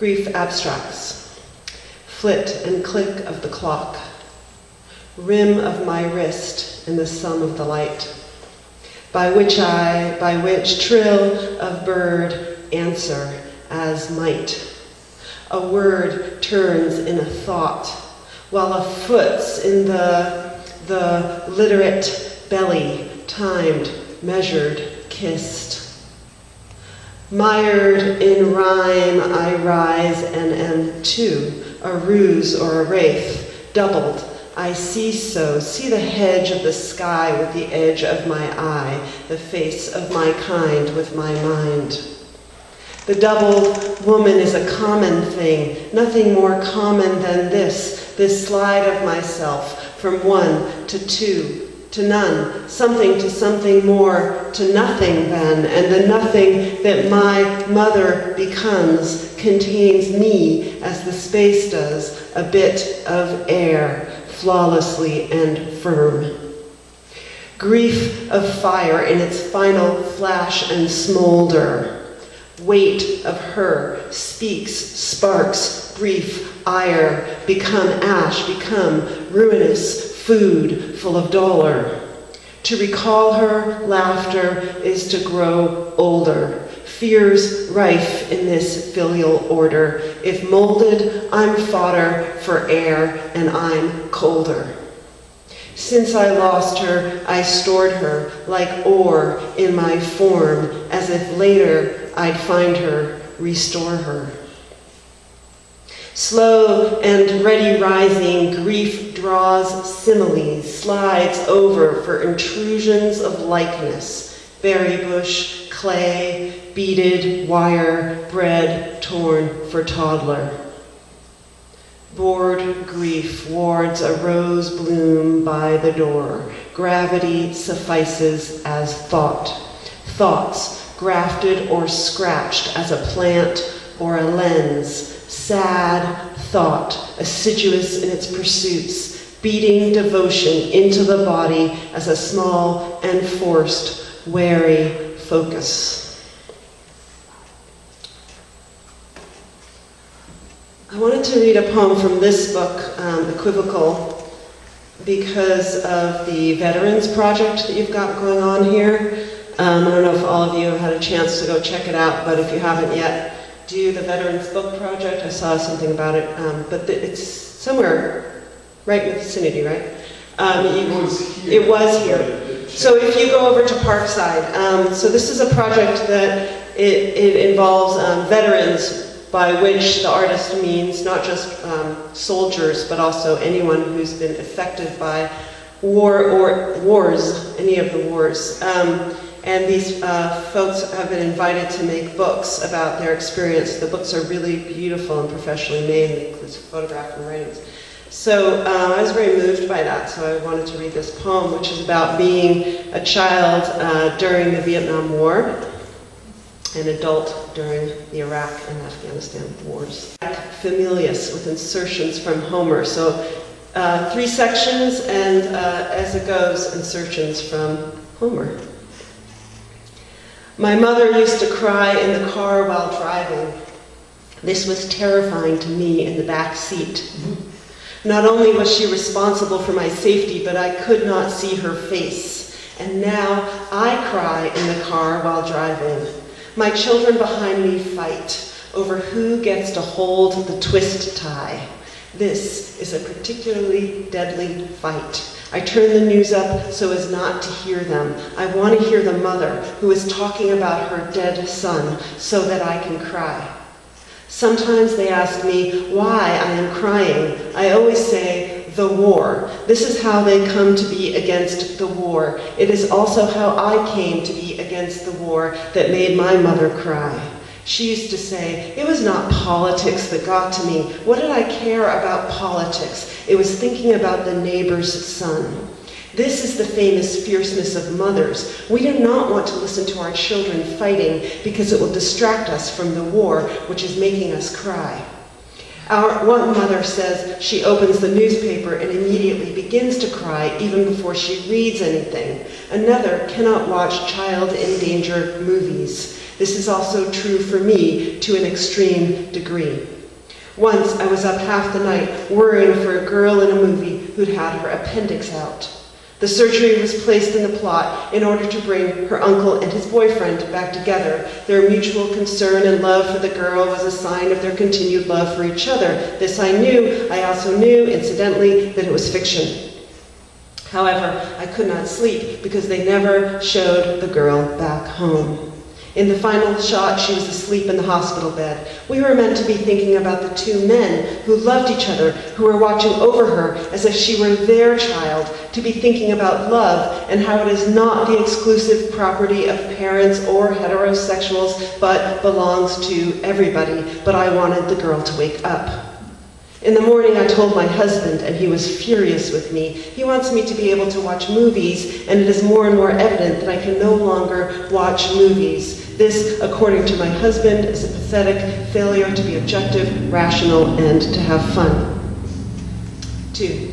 Grief abstracts. Flit and click of the clock. Rim of my wrist in the sum of the light. By which trill of bird answer as might. A word turns in a thought, while a foot's in the literate belly, timed, measured, kissed. Mired in rhyme, I rise and am too, a ruse or a wraith, doubled. I see the hedge of the sky with the edge of my eye, the face of my kind with my mind. The doubled woman is a common thing, nothing more common than this slide of myself from one to two, to none, something to something more, to nothing then, and the nothing that my mother becomes contains me as the space does, a bit of air, flawlessly and firm. Grief of fire in its final flash and smolder. Weight of her speaks, sparks, brief, ire, become ash, become ruinous, food full of dolor. To recall her laughter is to grow older. Fears rife in this filial order. If molded, I'm fodder for air and I'm colder. Since I lost her, I stored her like ore in my form, as if later I'd find her, restore her. Slow and ready rising, grief draws similes, slides over for intrusions of likeness, berry bush, clay, beaded wire, bread torn for toddler. Bored grief wards a rose bloom by the door. Gravity suffices as thought. Thoughts grafted or scratched as a plant or a lens. Sad thought, assiduous in its pursuits, beating devotion into the body as a small and forced, wary focus. I wanted to read a poem from this book, Equivocal, because of the Veterans Project that you've got going on here. I don't know if all of you have had a chance to go check it out, but if you haven't yet, do the Veterans Book Project. I saw something about it, but it's somewhere right in the vicinity, right? It was here. So if you go over to Parkside, so this is a project that it involves veterans, by which the artist means not just soldiers, but also anyone who's been affected by war or wars, any of the wars. And these folks have been invited to make books about their experience. The books are really beautiful and professionally made, includes photograph and writings. So I was very moved by that, so I wanted to read this poem, which is about being a child during the Vietnam War, an adult during the Iraq and Afghanistan wars. Familius, with insertions from Homer. So 3 sections, and as it goes, insertions from Homer. My mother used to cry in the car while driving. This was terrifying to me in the back seat. Not only was she responsible for my safety, but I could not see her face. And now I cry in the car while driving. My children behind me fight over who gets to hold the twist tie. This is a particularly deadly fight. I turn the news up so as not to hear them. I want to hear the mother who is talking about her dead son so that I can cry. Sometimes they ask me why I am crying. I always say, the war. This is how they come to be against the war. It is also how I came to be against the war that made my mother cry. She used to say, it was not politics that got to me. What did I care about politics? It was thinking about the neighbor's son. This is the famous fierceness of mothers. We do not want to listen to our children fighting because it will distract us from the war, which is making us cry. One mother says she opens the newspaper and immediately begins to cry even before she reads anything. Another cannot watch child-in-danger movies. This is also true for me to an extreme degree. Once I was up half the night worrying for a girl in a movie who'd had her appendix out. The surgery was placed in the plot in order to bring her uncle and his boyfriend back together. Their mutual concern and love for the girl was a sign of their continued love for each other. This I knew. I also knew, incidentally, that it was fiction. However, I could not sleep because they never showed the girl back home. In the final shot, she was asleep in the hospital bed. We were meant to be thinking about the two men who loved each other, who were watching over her as if she were their child, to be thinking about love and how it is not the exclusive property of parents or heterosexuals, but belongs to everybody. But I wanted the girl to wake up. In the morning, I told my husband, and he was furious with me. He wants me to be able to watch movies, and it is more and more evident that I can no longer watch movies. This, according to my husband, is a pathetic failure to be objective, rational, and to have fun. 2.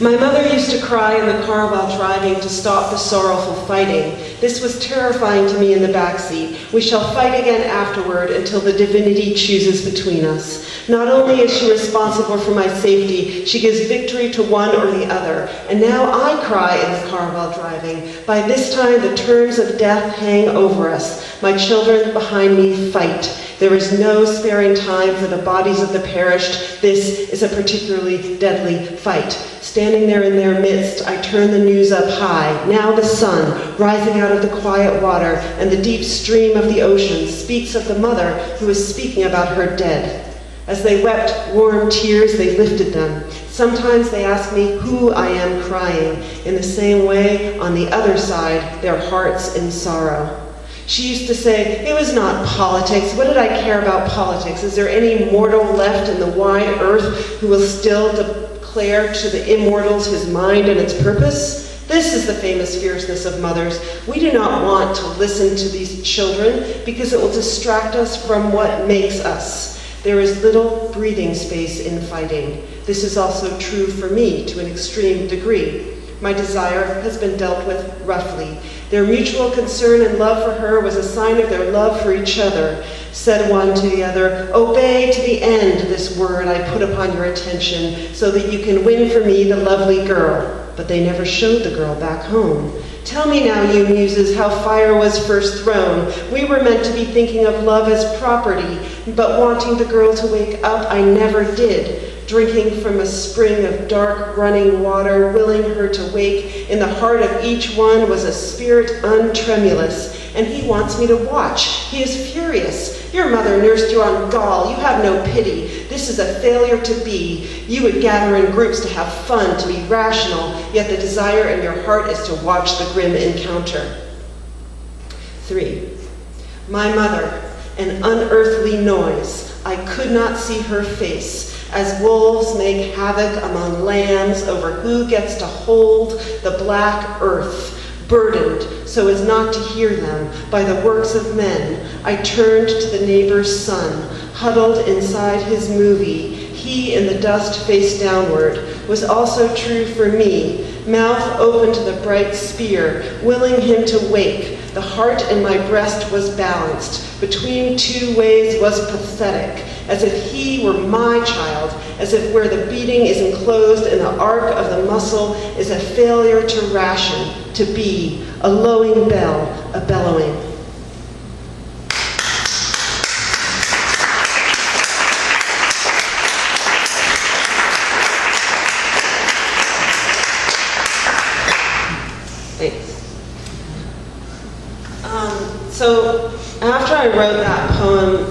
My mother used to cry in the car while driving to stop the sorrowful fighting. This was terrifying to me in the backseat. We shall fight again afterward until the divinity chooses between us. Not only is she responsible for my safety, she gives victory to one or the other. And now I cry in the car while driving. By this time, the terms of death hang over us. My children behind me fight. There is no sparing time for the bodies of the perished. This is a particularly deadly fight. Standing there in their midst, I turn the news up high. Now the sun, rising out of the quiet water and the deep stream of the ocean, speaks of the mother who is speaking about her dead. As they wept warm tears, they lifted them. Sometimes they ask me who I am crying. In the same way, on the other side, their hearts in sorrow. She used to say, it was not politics. What did I care about politics? Is there any mortal left in the wide earth who will still declare to the immortals his mind and its purpose? This is the famous fierceness of mothers. We do not want to listen to these children because it will distract us from what makes us. There is little breathing space in fighting. This is also true for me to an extreme degree. My desire has been dealt with roughly. Their mutual concern and love for her was a sign of their love for each other. Said one to the other, obey to the end this word I put upon your attention, so that you can win for me the lovely girl. But they never showed the girl back home. Tell me now, you muses, how fire was first thrown. We were meant to be thinking of love as property, but wanting the girl to wake up, I never did. Drinking from a spring of dark running water, willing her to wake, in the heart of each one was a spirit untremulous, and he wants me to watch. He is furious. Your mother nursed you on gall. You have no pity. This is a failure to be. You would gather in groups to have fun, to be rational, yet the desire in your heart is to watch the grim encounter. 3. My mother, an unearthly noise. I could not see her face. As wolves make havoc among lambs over who gets to hold the black earth, burdened so as not to hear them by the works of men, I turned to the neighbor's son, huddled inside his movie. He in the dust face downward was also true for me, mouth open to the bright spear, willing him to wake. The heart in my breast was balanced. Between two ways was pathetic, as if he were my child, as if where the beating is enclosed in the arc of the muscle is a failure to ration, to be, a lowing bell, a bellowing. Thanks. So after I wrote that poem,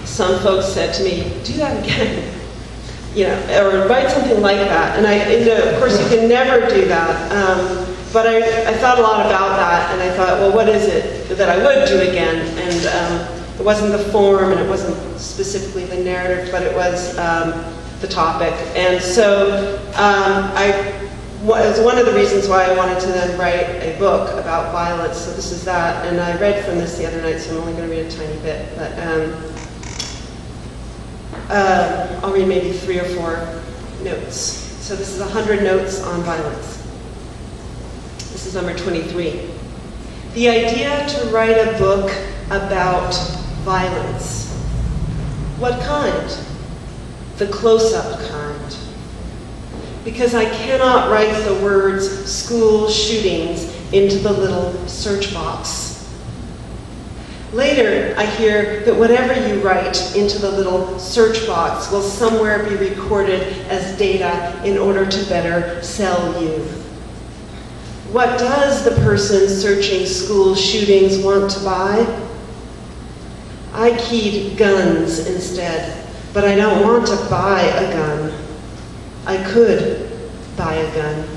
some folks said to me, do that again, or write something like that. And of course you can never do that. But I thought a lot about that, and I thought, well, what is it that I would do again? And it wasn't the form, and it wasn't specifically the narrative, but it was the topic. And so it was one of the reasons why I wanted to then write a book about violence. So this is that, and I read from this the other night, so I'm only going to read a tiny bit. But I'll read maybe 3 or 4 notes. So this is 100 notes on violence. This is number 23. The idea to write a book about violence. What kind? The close-up kind. Because I cannot write the words school shootings into the little search box. Later, I hear that whatever you write into the little search box will somewhere be recorded as data in order to better sell you. What does the person searching school shootings want to buy? I keyed guns instead, but I don't want to buy a gun. I could buy a gun.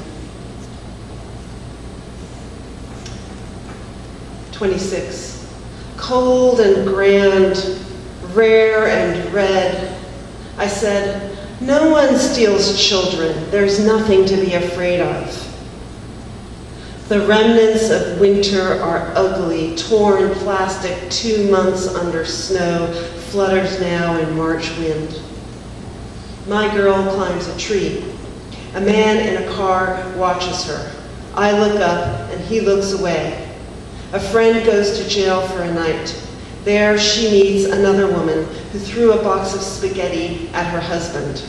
26. Cold and grand, rare and red. I said, no one steals children. There's nothing to be afraid of. The remnants of winter are ugly, torn plastic 2 months under snow, flutters now in March wind. My girl climbs a tree. A man in a car watches her. I look up and he looks away. A friend goes to jail for a night. There she meets another woman who threw a box of spaghetti at her husband.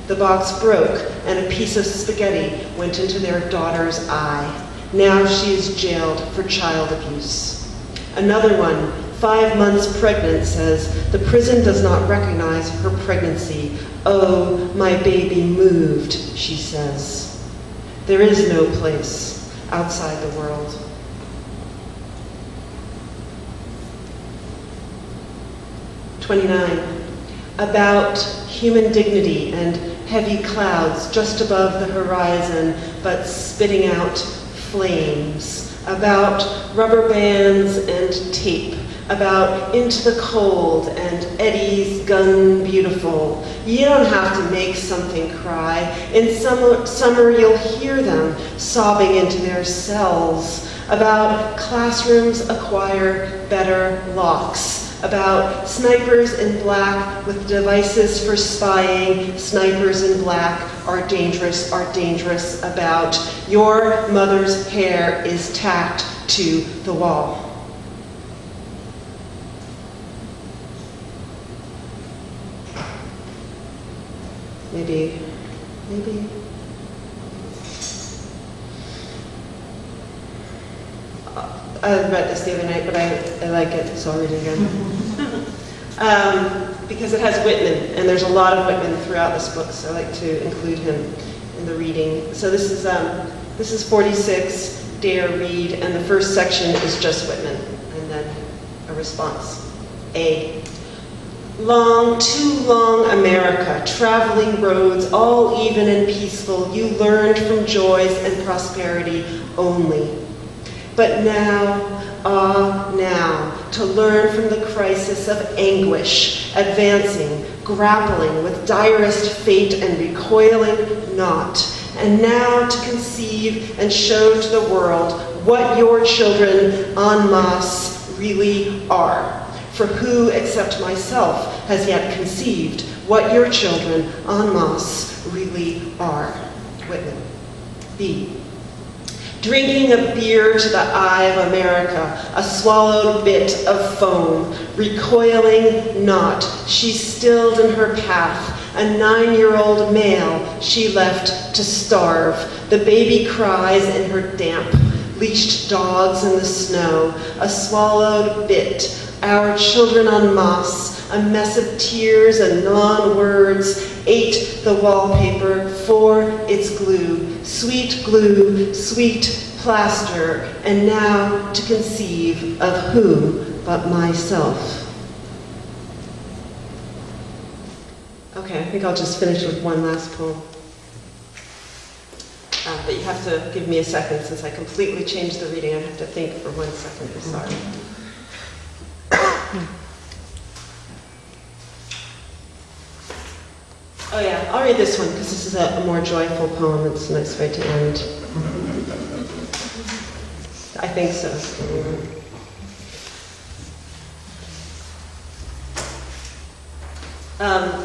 The box broke and a piece of spaghetti went into their daughter's eye. Now she is jailed for child abuse. Another one, 5 months pregnant, says, the prison does not recognize her pregnancy. Oh, my baby moved, she says. There is no place outside the world. 29. About human dignity and heavy clouds just above the horizon, but spitting out flames. About rubber bands and tape. About Into the Cold and Eddie's Gun Beautiful. You don't have to make something cry. In summer you'll hear them sobbing into their cells. About classrooms acquire better locks. About snipers in black with devices for spying. Snipers in black are dangerous, about your mother's hair is tacked to the wall. Maybe. I read this the other night, but I like it, so I'll read it again. Because it has Whitman, and there's a lot of Whitman throughout this book, so I like to include him in the reading. So this is 46, Dare Read, and the first section is just Whitman, and then a response. A. Long, too long America, traveling roads, all even and peaceful, you learned from joys and prosperity only. But now, now, to learn from the crisis of anguish, advancing, grappling with direst fate and recoiling not, and now to conceive and show to the world what your children en masse really are. For who except myself has yet conceived what your children en masse really are? Whitman. B. Drinking a beer to the eye of America, a swallowed bit of foam, recoiling not, she stilled in her path, a 9-year-old male she left to starve. The baby cries in her damp, leashed dogs in the snow, a swallowed bit, our children en masse, a mess of tears and non-words, ate the wallpaper for its glue, sweet plaster, and now to conceive of who but myself. Okay, I think I'll just finish with one last poem. But you have to give me a second since I completely changed the reading. I have to think for 1 second, I'm sorry. Oh yeah, I'll read this one because this is a more joyful poem. It's a nice way to end. I think so.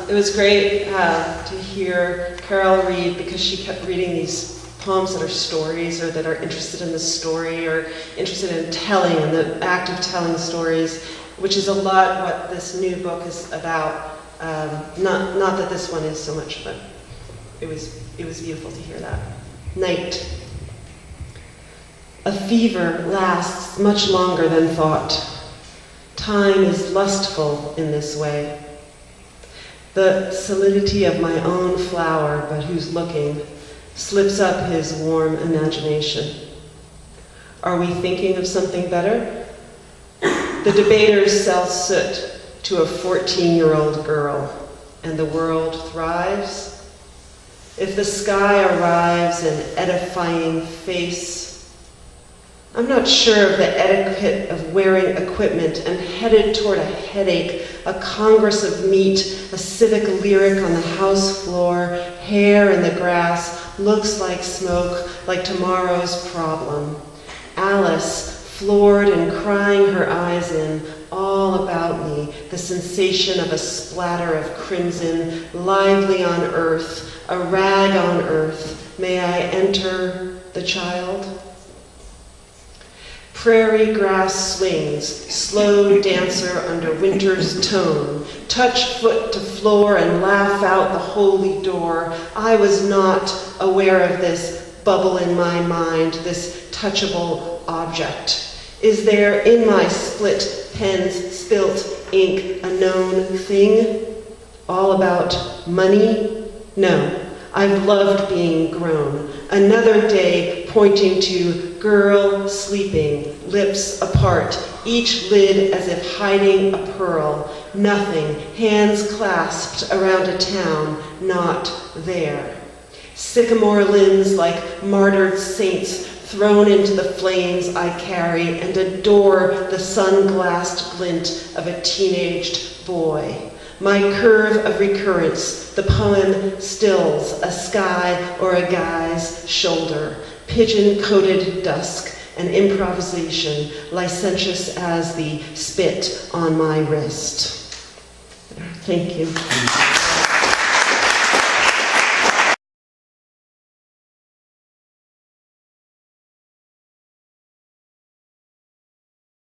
It was great to hear Carol read because she kept reading these poems that are stories, or that are interested in the story, or interested in telling and the act of telling stories, which is a lot what this new book is about. Not that this one is so much, but it was beautiful to hear that. Night. A fever lasts much longer than thought. Time is lustful in this way. The solidity of my own flower, but who's looking, slips up his warm imagination. Are we thinking of something better? The debaters sell soot to a 14-year-old girl, and the world thrives. If the sky arrives an edifying face, I'm not sure of the etiquette of wearing equipment and headed toward a headache, a congress of meat, a civic lyric on the house floor, hair in the grass, looks like smoke, like tomorrow's problem. Alice, floored and crying her eyes in, all about me, the sensation of a splatter of crimson, lively on earth, a rag on earth. May I enter the child? Prairie grass swings, slow dancer under winter's tone, touch foot to floor and laugh out the holy door. I was not aware of this bubble in my mind, this touchable object. Is there in my split pen's spilt ink a known thing? All about money? No, I've loved being grown. Another day pointing to girl sleeping, lips apart, each lid as if hiding a pearl. Nothing, hands clasped around a town, not there. Sycamore limbs like martyred saints thrown into the flames I carry and adore the sun-glassed glint of a teenaged boy. My curve of recurrence, the poem stills a sky or a guy's shoulder, pigeon-coated dusk, an improvisation, licentious as the spit on my wrist. Thank you.